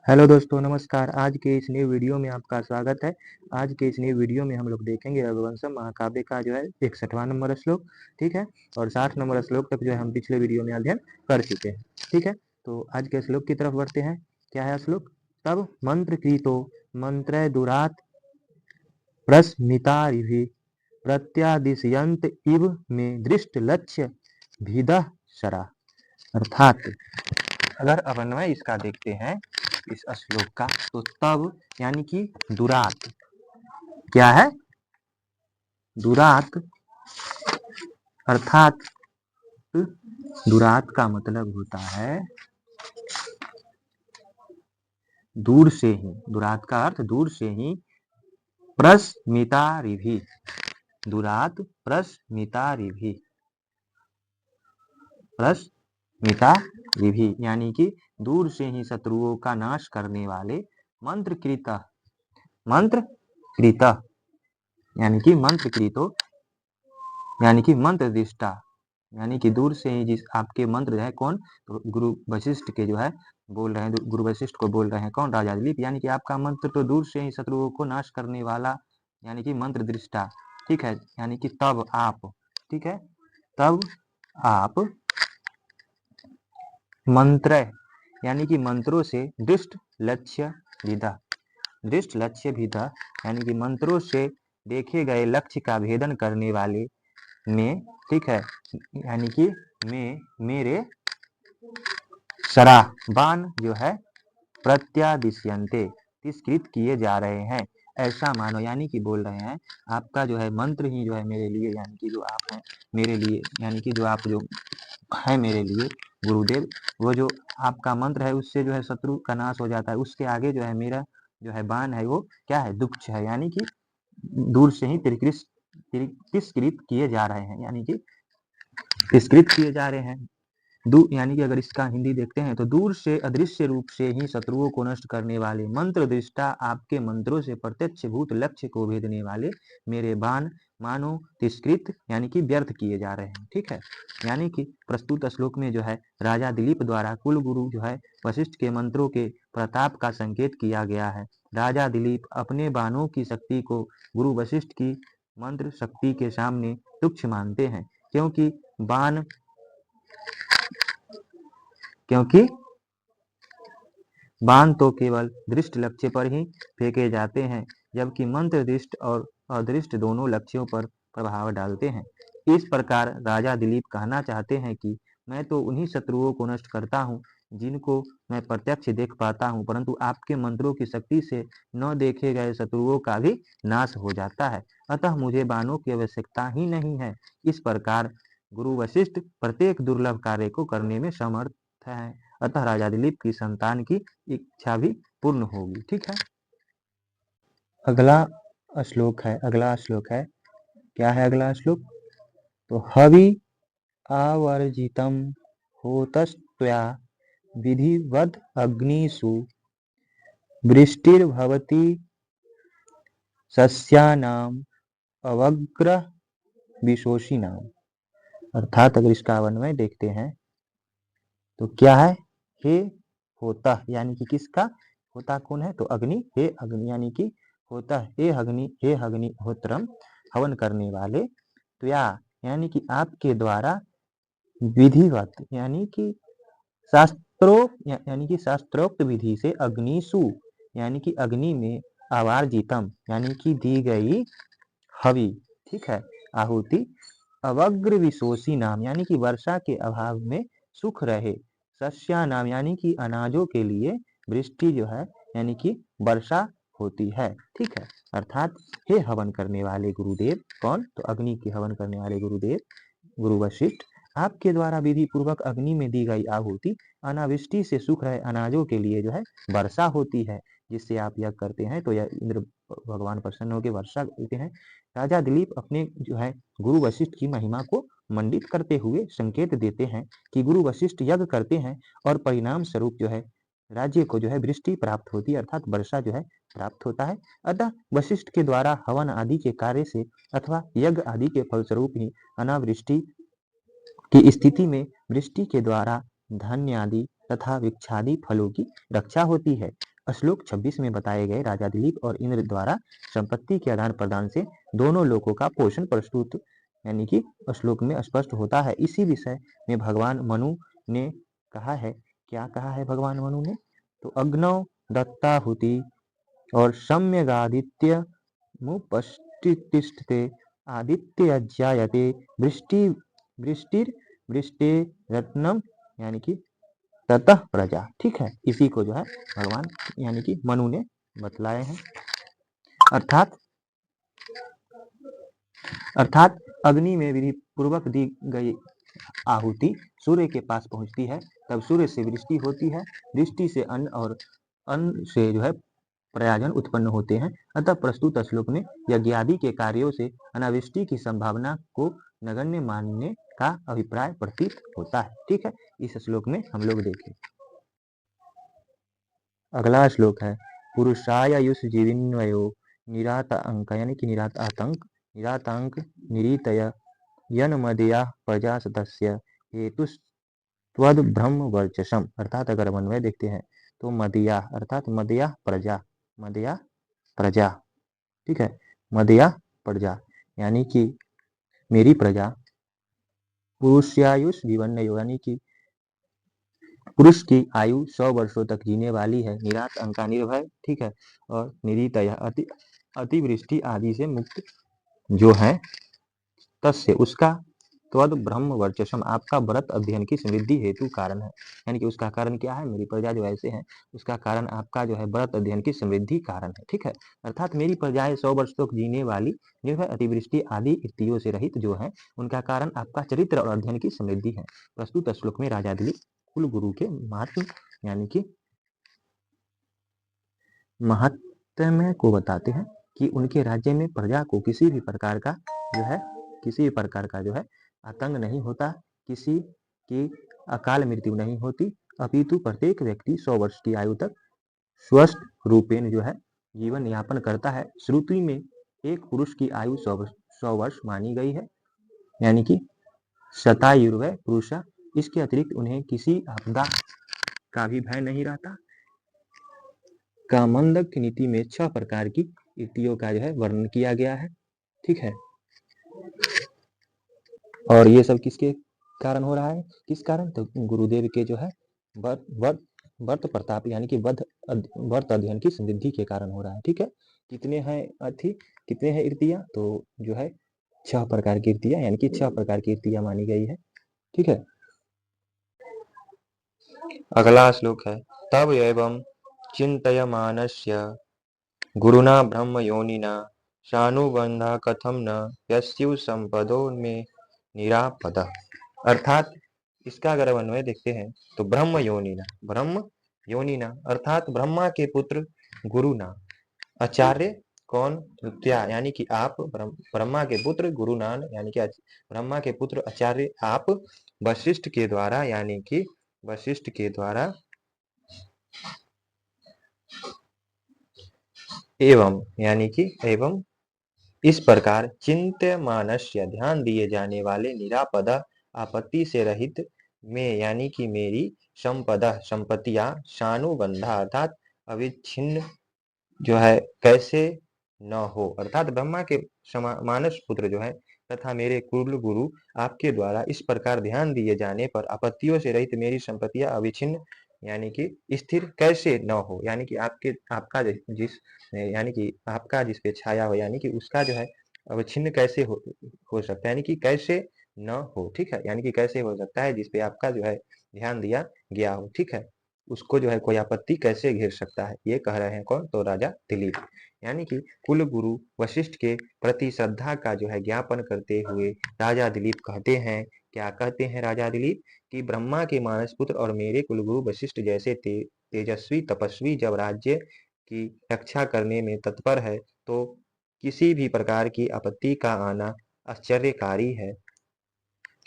Hello दोस्तों, नमस्कार। आज के इस नए वीडियो में आपका स्वागत है। आज के इस नए वीडियो में हम लोग देखेंगे रघुवंशम महाकाव्य का जो है 61वां नंबर श्लोक, ठीक है। और 60 नंबर श्लोक तक जो है हम पिछले वीडियो में अध्ययन कर चुके हैं, ठीक है। तो आज के श्लोक की तरफ बढ़ते हैं। क्या है श्लोक? तब मंत्र कृतो मंत्र दुरात प्रस्मितारिभि प्रत्यादिशयंत इव में दृष्ट लक्ष्य भिदः शरा। अर्थात अगर अवन्वय इसका देखते हैं इस श्लोक का, तो तब यानी कि दुरात। क्या है? दुरात अर्थात दुरात का मतलब होता है दूर से ही। दुरात का अर्थ दूर से ही। प्रस्मितारिभि, दुरात प्रस्मितारिभि, प्रस्मितारिभि यानी कि दूर से ही शत्रुओं का नाश करने वाले मंत्रकृत, मंत्रकृत यानी कि मंत्रकृतो यानी कि मंत्र दृष्टा, यानी कि दूर से ही जिस आपके मंत्र है कौन, तो गुरु वशिष्ठ के जो है बोल रहे हैं, गुरु वशिष्ठ को बोल रहे हैं कौन, राजा दिलीप। यानी कि आपका मंत्र तो दूर से ही शत्रुओं को नाश करने वाला, यानी कि मंत्र दृष्टा, ठीक है। यानी कि तब आप, ठीक है, तब आप मंत्र यानी कि मंत्रों से दृष्ट लक्ष्य विदा, दृष्ट लक्ष्य विदा यानी कि मंत्रों से देखे गए लक्ष्य का भेदन करने वाले में, ठीक है, यानी कि में मेरे शरा बाण जो है प्रत्यादिश्यन्ते तिरस्कृत किए जा रहे हैं, ऐसा मानो। यानी कि बोल रहे हैं आपका जो है मंत्र ही जो है मेरे लिए, यानी कि जो आप हैं मेरे लिए, यानी कि जो आप जो है मेरे लिए गुरुदेव, वो जो आपका मंत्र है उससे जो है शत्रु का नाश हो जाता है। उसके आगे जो है मेरा जो है बाण है वो क्या है, दुक्ष है, यानी कि दूर से ही तिरस्कृत किए जा रहे हैं, यानी कि तिरस्कृत किए जा रहे हैं। दूर यानी कि अगर इसका हिंदी देखते हैं तो दूर से अदृश्य रूप से ही शत्रुओं को नष्ट करने वाले मंत्र दृष्टा आपके मंत्रों से प्रत्यक्ष भूत लक्ष्य को भेदने वाले मेरे बाण मानो तिरस्कृत यानी कि व्यर्थ किए जा रहे हैं, ठीक है। यानी कि प्रस्तुत श्लोक में जो है राजा दिलीप द्वारा कुल गुरु जो है वशिष्ठ के मंत्रों के प्रताप का संकेत किया गया है। राजा दिलीप अपने बाणों की शक्ति को गुरु वशिष्ठ की मंत्र शक्ति के सामने तुच्छ मानते हैं, क्योंकि बाण क्योंकि बाण तो केवल दृष्ट लक्ष्य पर ही फेंके जाते हैं, जबकि मंत्र दृष्ट और अदृष्ट दोनों लक्ष्यों पर प्रभाव डालते हैं। इस प्रकार राजा दिलीप कहना चाहते हैं कि मैं तो उन्हीं शत्रुओं को नष्ट करता हूँ जिनको मैं प्रत्यक्ष देख पाता हूँ, परंतु आपके मंत्रों की शक्ति से न देखे गए शत्रुओं का भी नाश हो जाता है, अतः मुझे बाणों की आवश्यकता ही नहीं है। इस प्रकार गुरु वशिष्ठ प्रत्येक दुर्लभ कार्य को करने में समर्थ है, अतः राजा दिलीप की संतान की इच्छा भी पूर्ण होगी, ठीक है। अगला श्लोक है। क्या है अगला श्लोक? तो हवि आवर्जितम होतस्त्वया विधिवद अग्निषु वृष्टिर्भवति सस्यानाम अवग्र विशोषिनाम। अर्थात अगर इसका अन्वय देखते हैं तो क्या है, हे होता यानी कि किसका होता कौन है, तो अग्नि, हे अग्नि यानी कि होता हे अग्नि, हे अग्निहोत्रम हवन करने वाले, त्वया यानी कि आपके द्वारा, विधिवत यानी कि शास्त्रोक्त विधि से, अग्निशु यानी कि अग्नि में, आवार्जितम यानी कि दी गई हवि, ठीक है, आहुति, अवग्र विशोषी नाम यानी कि वर्षा के अभाव में सुख रहे, सस्या नाम यानी कि अनाजों के लिए, वृष्टि जो है यानी कि वर्षा होती है, ठीक है। अर्थात हे हवन करने वाले गुरुदेव, कौन, तो अग्नि के हवन करने वाले गुरुदेव गुरु वशिष्ठ, आपके द्वारा विधि पूर्वक अग्नि में दी गई आहुति अनावृष्टि से सूख रहे अनाजों के लिए जो है वर्षा होती है, जिससे आप यज्ञ करते हैं तो यह इंद्र भगवान प्रसन्न होकर वर्षा देते हैं। राजा दिलीप अपने जो है गुरु वशिष्ठ की महिमा को मंडित करते हुए संकेत देते हैं कि गुरु वशिष्ठ यज्ञ करते हैं और परिणाम स्वरूप जो है राज्य को जो है वृष्टि प्राप्त होती है, अर्थात वर्षा जो है प्राप्त होता है। अतः वशिष्ठ के द्वारा हवन आदि के कार्य से अथवा यज्ञ आदि के फलस्वरूप ही अनावृष्टि की स्थिति में वृष्टि के द्वारा धान्य आदि तथा वृक्षादि फलों की रक्षा होती है। श्लोक 26 में बताए गए राजा दिलीप और इंद्र द्वारा संपत्ति के आदान प्रदान से दोनों लोगों का पोषण प्रस्तुत यानी कि श्लोक में स्पष्ट होता है। इसी विषय में भगवान मनु ने कहा है, क्या कहा है भगवान मनु ने? तो अग्नौ दत्ताहुति और सम्यगादित्य मुपष्टितिष्ठते आदित्य अज्जायते वृष्टि वृष्टिर वृष्टे रत्नम यानी कि ततः प्रजा। ठीक है, इसी को जो है भगवान यानी कि मनु ने बतलाए हैं। अर्थात अग्नि में विधि पूर्वक दी गई आहुति सूर्य के पास पहुंचती है, तब सूर्य से वृष्टि होती है, वृष्टि से अन्न और अन्न से जो है प्रयोजन उत्पन्न होते हैं। अतः प्रस्तुत श्लोक में यज्ञादि के कार्यों से अनावृष्टि की संभावना को नगण्य मानने का अभिप्राय प्रतीत होता है। ठीक है, इस श्लोक में हम लोग देखें। अगला श्लोक है पुरुषायुष जीविन्वयो निरातंक यानी कि निरातंक निरीतय यनमदया प्रजा सदस्य हेतु त्वद ब्रह्म वर्चसम। अर्थात अगर अन्वय देखते हैं तो मदया अर्थात मदया प्रजा ठीक है, मदया प्रजा यानी कि मेरी प्रजा पुरुषायुष जीवन यानी कि पुरुष की आयु 100 वर्षों तक जीने वाली है, निरात अंका निर्भय ठीक है, और निरीतया अतिवृष्टि आदि से मुक्त जो है, तस्य उसका त्वद ब्रह्म वर्चसम आपका व्रत अध्ययन की समृद्धि हेतु कारण है। यानी कि उसका कारण क्या है? मेरी प्रजा जो ऐसे है उसका कारण आपका जो है व्रत अध्ययन की समृद्धि कारण है। ठीक है, अर्थात मेरी प्रजाएं 100 वर्ष तक जीने वाली निर्भय अतिवृष्टि आदि स्थितियों से रहित जो है, उनका कारण आपका चरित्र और अध्ययन की समृद्धि है। प्रस्तुत श्लोक में राजा दिलीप कुल गुरु के महात्म यानी कि महात्म्य को बताते हैं कि उनके राज्य में प्रजा को किसी भी प्रकार का जो है आतंक नहीं होता, किसी की अकाल मृत्यु नहीं होती, अपितु प्रत्येक व्यक्ति 100 वर्ष की आयु तक स्वस्थ रूपेण जो है जीवन यापन करता है। श्रुति में एक पुरुष की आयु 100 वर्ष मानी गई है, यानी कि शतायुर्वै पुरुष। इसके अतिरिक्त उन्हें किसी आपदा का भी भय नहीं रहता। कामंडक की नीति में 6 प्रकार की युक्तियों का जो है वर्णन किया गया है। ठीक है, और ये सब किसके कारण हो रहा है? किस कारण? तो गुरुदेव के जो है वर्त प्रताप यानी कि वर्त अध्ययन की समृद्धि के कारण हो रहा है। ठीक है, कितने हैं इर्तियां? तो जो है 6 प्रकार की इर्तियां यानी कि 6 प्रकार की इर्तियां मानी गई है। ठीक है, अगला श्लोक है तब एवं चिंतयमानस्य गुरुना ब्रह्म योनिना शानुबंधा कथम न यस्यु संपदो में निरापद। अर्थात इसका अगर अन्वय देखते हैं तो ब्रह्म योनिना अर्थात ब्रह्मा के पुत्र गुरुना, आचार्य कौन? क्या यानी कि आप ब्रह्मा के पुत्र गुरुनान यानी कि ब्रह्मा के पुत्र आचार्य आप वशिष्ठ के द्वारा यानी कि वशिष्ठ के द्वारा एवं यानी कि एवं इस प्रकार चिंत्यमानस्य ध्यान दिए जाने वाले निरापद आपत्ति से रहित में यानी कि मेरी संपत्तियां शानुबंधा अर्थात अविच्छिन्न जो है कैसे न हो। अर्थात ब्रह्मा के मानस पुत्र जो है तथा मेरे कुल गुरु आपके द्वारा इस प्रकार ध्यान दिए जाने पर आपत्तियों से रहित मेरी संपत्तियां अविच्छिन्न यानी कि स्थिर कैसे न हो, यानी कि आपका यानी कि आपका जिस पे छाया हो यानी कि उसका जो है अवच्छिन्न कैसे हो सकता है, यानी कि कैसे न हो। ठीक है, यानी कि कैसे हो सकता है जिस पे आपका जो है ध्यान दिया गया हो। ठीक है, उसको जो है कोई आपत्ति कैसे घेर सकता है, ये कह रहे हैं कौन? तो राजा दिलीप। यानी कि कुल गुरु वशिष्ठ के प्रति श्रद्धा का जो है ज्ञापन करते हुए राजा दिलीप कहते हैं, क्या कहते हैं राजा दिलीप? कि ब्रह्मा के मानस पुत्र और मेरे कुलगुरु वशिष्ठ जैसे तेजस्वी तपस्वी जब राज्य की रक्षा करने में तत्पर है तो किसी भी प्रकार की आपत्ति का आना आश्चर्यकारी है,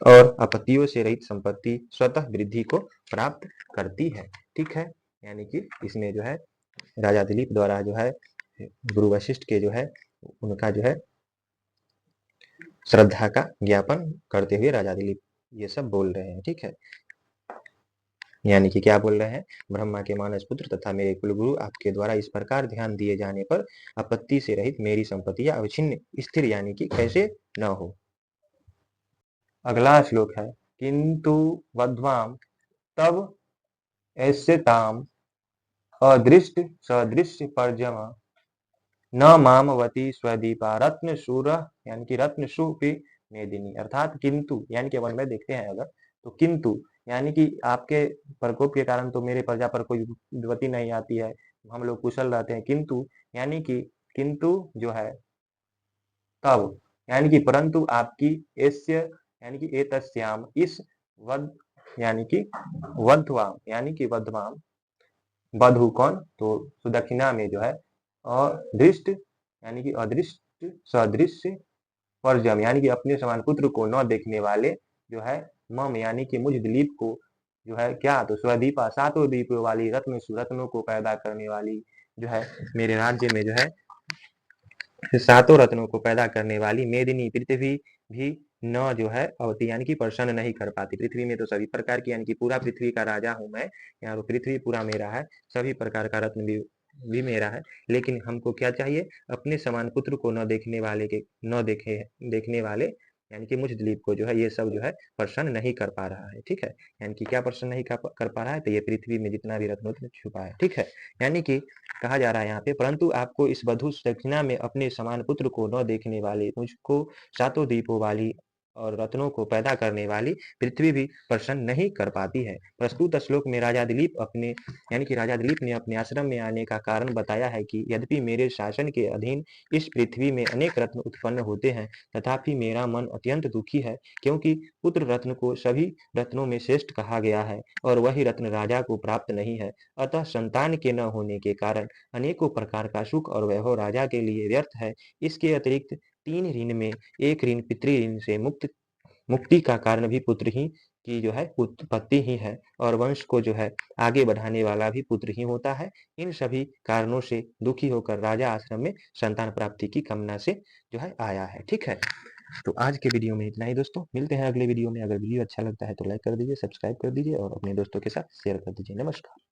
और आपत्तियों से रहित संपत्ति स्वतः वृद्धि को प्राप्त करती है। ठीक है, यानी कि इसमें जो है राजा दिलीप द्वारा जो है गुरु वशिष्ठ के जो है उनका जो है श्रद्धा का ज्ञापन करते हुए राजा दिलीप ये सब बोल रहे हैं। ठीक है, यानी कि क्या बोल रहे हैं, ब्रह्मा के मानस पुत्र तथा मेरे कुलगुरु आपके द्वारा इस प्रकार ध्यान दिए जाने पर आपत्ति से रहित मेरी संपत्तियां अवच्छिन्न स्थिर यानी कि कैसे न हो। अगला श्लोक है, किंतु वध्वाम तब ऐस्यताम अदृष्ट सदृश्य पर्जम न मामवती स्वदीपा रत्न शूर यानी कि रत्न शूपी मेदिनी। अर्थात किंतु यानी कि वन में देखते हैं अगर, तो किंतु यानी कि आपके प्रकोप के कारण तो मेरे प्रजा पर कोई विपत्ति नहीं आती है, हम लोग कुशल रहते हैं। किंतु यानी कि किंतु जो है तब यानी कि परंतु आपकी एस्य यानी कि एतस्याम इस वध यानी कि वध्वाम यानी कि वध्वाम बधु कौन, तो सुदक्षिणा में जो है अदृष्ट यानी कि अदृष्ट सदृश्य परजम यानी कि अपने समान पुत्र को न देखने वाले जो है मम यानी कि मुझ दिलीप को जो है क्या, तो स्वदीपा सातों दीपों वाली रत्न रत्नों को पैदा करने वाली जो है मेरे राज्य में जो है सातों रत्नों को पैदा करने वाली मेदिनी पृथ्वी भी न जो है अवती यानी कि प्रसन्न नहीं कर पाती। पृथ्वी में तो सभी प्रकार की यानी कि पूरा पृथ्वी का राजा हूं मैं, यहाँ तो पृथ्वी पूरा मेरा है, सभी प्रकार का रत्न भी मेरा है। लेकिन हमको क्या चाहिए, अपने समान पुत्र को न देखने वाले के न देखे देखने वाले यानी कि मुझ दिलीप को जो है ये सब जो है प्रसन्न नहीं कर पा रहा है। ठीक है, यानी कि क्या प्रसन्न नहीं कर पा रहा है, तो ये पृथ्वी में जितना भी रत्न छुपा है। ठीक है, यानी कि कहा जा रहा है यहाँ पे, परंतु आपको इस वधु दक्षिणा में अपने समान पुत्र को न देखने वाले मुझको सातों दीपों वाली और रत्नों को पैदा करने वाली पृथ्वी भी प्रसन्न नहीं कर पाती है। प्रस्तुत श्लोक में राजा दिलीप अपने यानी कि राजा दिलीप ने अपने आश्रम में आने का कारण बताया है कि यद्यपि मेरे शासन के अधीन इस पृथ्वी में अनेक रत्न उत्पन्न होते हैं, तथापि मेरा मन अत्यंत दुखी है, क्योंकि पुत्र रत्न को सभी रत्नों में श्रेष्ठ कहा गया है और वही रत्न राजा को प्राप्त नहीं है। अतः संतान के न होने के कारण अनेकों प्रकार का सुख और वैभव राजा के लिए व्यर्थ है। इसके अतिरिक्त 3 ऋण में एक ऋण पितृ ऋण से मुक्ति का कारण भी पुत्र ही की जो है उत्पत्ति ही है, और वंश को जो है आगे बढ़ाने वाला भी पुत्र ही होता है। इन सभी कारणों से दुखी होकर राजा आश्रम में संतान प्राप्ति की कामना से जो है आया है। ठीक है, तो आज के वीडियो में इतना ही दोस्तों, मिलते हैं अगले वीडियो में। अगर वीडियो अच्छा लगता है तो लाइक कर दीजिए, सब्सक्राइब कर दीजिए और अपने दोस्तों के साथ शेयर कर दीजिए। नमस्कार।